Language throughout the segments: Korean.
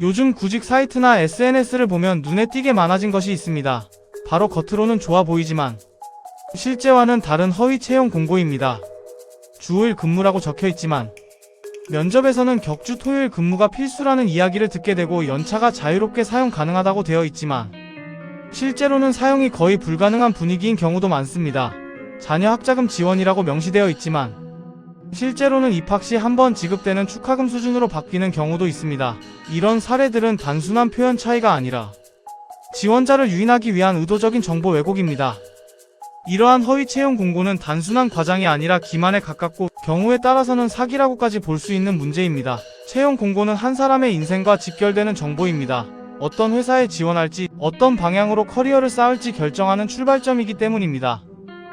요즘 구직 사이트나 SNS를 보면 눈에 띄게 많아진 것이 있습니다. 바로 겉으로는 좋아 보이지만 실제와는 다른 허위 채용 공고입니다. 주 5일 근무라고 적혀있지만 면접에서는 격주 토요일 근무가 필수라는 이야기를 듣게 되고 연차가 자유롭게 사용 가능하다고 되어 있지만 실제로는 사용이 거의 불가능한 분위기인 경우도 많습니다. 자녀 학자금 지원이라고 명시되어 있지만 실제로는 입학 시 한 번 지급되는 축하금 수준으로 바뀌는 경우도 있습니다. 이런 사례들은 단순한 표현 차이가 아니라 지원자를 유인하기 위한 의도적인 정보 왜곡입니다. 이러한 허위 채용 공고는 단순한 과장이 아니라 기만에 가깝고 경우에 따라서는 사기라고까지 볼 수 있는 문제입니다. 채용 공고는 한 사람의 인생과 직결되는 정보입니다. 어떤 회사에 지원할지, 어떤 방향으로 커리어를 쌓을지 결정하는 출발점이기 때문입니다.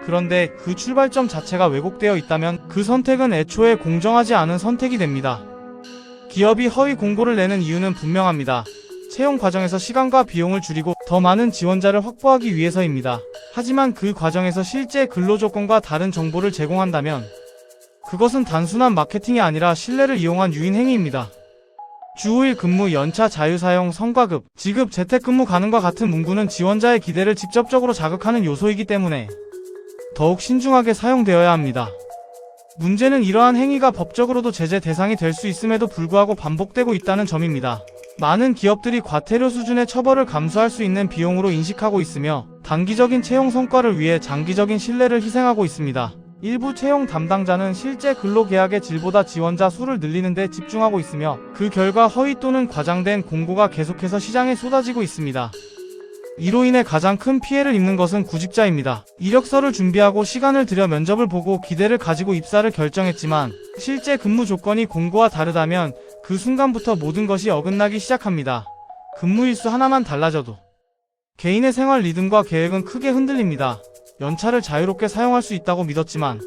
그런데 그 출발점 자체가 왜곡되어 있다면 그 선택은 애초에 공정하지 않은 선택이 됩니다. 기업이 허위 공고를 내는 이유는 분명합니다. 채용 과정에서 시간과 비용을 줄이고 더 많은 지원자를 확보하기 위해서입니다. 하지만 그 과정에서 실제 근로조건과 다른 정보를 제공한다면 그것은 단순한 마케팅이 아니라 신뢰를 이용한 유인 행위입니다. 주 5일 근무, 연차 자유사용, 성과급, 지급, 재택근무 가능과 같은 문구는 지원자의 기대를 직접적으로 자극하는 요소이기 때문에 더욱 신중하게 사용되어야 합니다. 문제는 이러한 행위가 법적으로도 제재 대상이 될 수 있음에도 불구하고 반복되고 있다는 점입니다. 많은 기업들이 과태료 수준의 처벌을 감수할 수 있는 비용으로 인식하고 있으며 단기적인 채용 성과를 위해 장기적인 신뢰를 희생하고 있습니다. 일부 채용 담당자는 실제 근로계약의 질보다 지원자 수를 늘리는 데 집중하고 있으며 그 결과 허위 또는 과장된 공고가 계속해서 시장에 쏟아지고 있습니다. 이로 인해 가장 큰 피해를 입는 것은 구직자입니다. 이력서를 준비하고 시간을 들여 면접을 보고 기대를 가지고 입사를 결정했지만 실제 근무 조건이 공고와 다르다면 그 순간부터 모든 것이 어긋나기 시작합니다. 근무 일수 하나만 달라져도 개인의 생활 리듬과 계획은 크게 흔들립니다. 연차를 자유롭게 사용할 수 있다고 믿었지만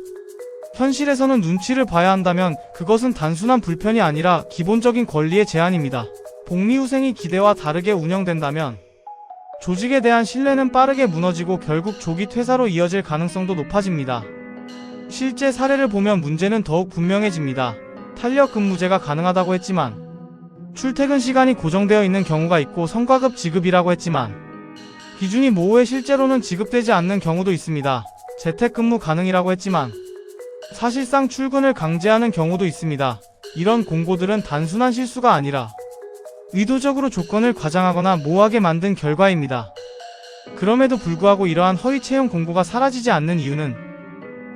현실에서는 눈치를 봐야 한다면 그것은 단순한 불편이 아니라 기본적인 권리의 제한입니다. 복리후생이 기대와 다르게 운영된다면 조직에 대한 신뢰는 빠르게 무너지고 결국 조기 퇴사로 이어질 가능성도 높아집니다. 실제 사례를 보면 문제는 더욱 분명해집니다. 탄력 근무제가 가능하다고 했지만 출퇴근 시간이 고정되어 있는 경우가 있고 성과급 지급이라고 했지만 기준이 모호해 실제로는 지급되지 않는 경우도 있습니다. 재택근무 가능이라고 했지만 사실상 출근을 강제하는 경우도 있습니다. 이런 공고들은 단순한 실수가 아니라 의도적으로 조건을 과장하거나 모호하게 만든 결과입니다. 그럼에도 불구하고 이러한 허위 채용 공고가 사라지지 않는 이유는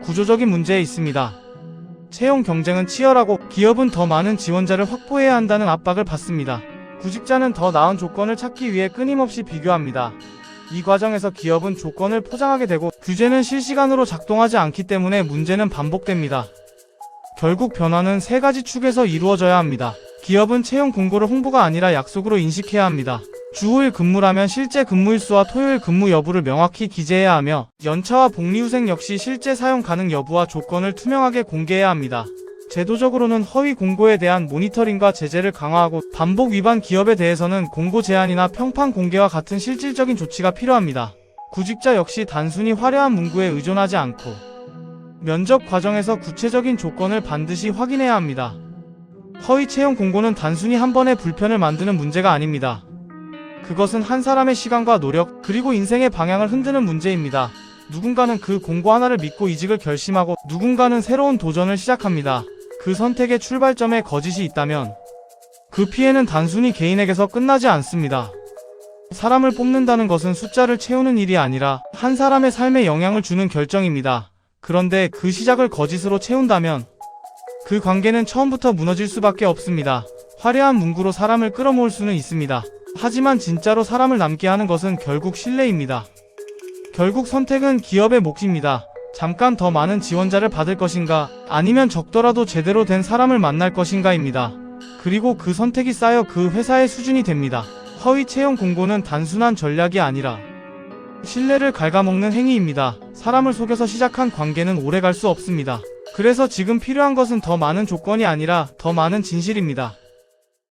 구조적인 문제에 있습니다. 채용 경쟁은 치열하고 기업은 더 많은 지원자를 확보해야 한다는 압박을 받습니다. 구직자는 더 나은 조건을 찾기 위해 끊임없이 비교합니다. 이 과정에서 기업은 조건을 포장하게 되고 규제는 실시간으로 작동하지 않기 때문에 문제는 반복됩니다. 결국 변화는 세 가지 축에서 이루어져야 합니다. 기업은 채용 공고를 홍보가 아니라 약속으로 인식해야 합니다. 주 5일 근무라면 실제 근무일수와 토요일 근무 여부를 명확히 기재해야 하며 연차와 복리후생 역시 실제 사용 가능 여부와 조건을 투명하게 공개해야 합니다. 제도적으로는 허위 공고에 대한 모니터링과 제재를 강화하고 반복 위반 기업에 대해서는 공고 제한이나 평판 공개와 같은 실질적인 조치가 필요합니다. 구직자 역시 단순히 화려한 문구에 의존하지 않고 면접 과정에서 구체적인 조건을 반드시 확인해야 합니다. 허위 채용 공고는 단순히 한 번의 불편을 만드는 문제가 아닙니다. 그것은 한 사람의 시간과 노력, 그리고 인생의 방향을 흔드는 문제입니다. 누군가는 그 공고 하나를 믿고 이직을 결심하고 누군가는 새로운 도전을 시작합니다. 그 선택의 출발점에 거짓이 있다면 그 피해는 단순히 개인에게서 끝나지 않습니다. 사람을 뽑는다는 것은 숫자를 채우는 일이 아니라 한 사람의 삶에 영향을 주는 결정입니다. 그런데 그 시작을 거짓으로 채운다면 그 관계는 처음부터 무너질 수밖에 없습니다. 화려한 문구로 사람을 끌어모을 수는 있습니다. 하지만 진짜로 사람을 남게 하는 것은 결국 신뢰입니다. 결국 선택은 기업의 몫입니다. 잠깐 더 많은 지원자를 받을 것인가, 아니면 적더라도 제대로 된 사람을 만날 것인가입니다. 그리고 그 선택이 쌓여 그 회사의 수준이 됩니다. 허위 채용 공고는 단순한 전략이 아니라 신뢰를 갉아먹는 행위입니다. 사람을 속여서 시작한 관계는 오래 갈 수 없습니다. 그래서 지금 필요한 것은 더 많은 조건이 아니라 더 많은 진실입니다.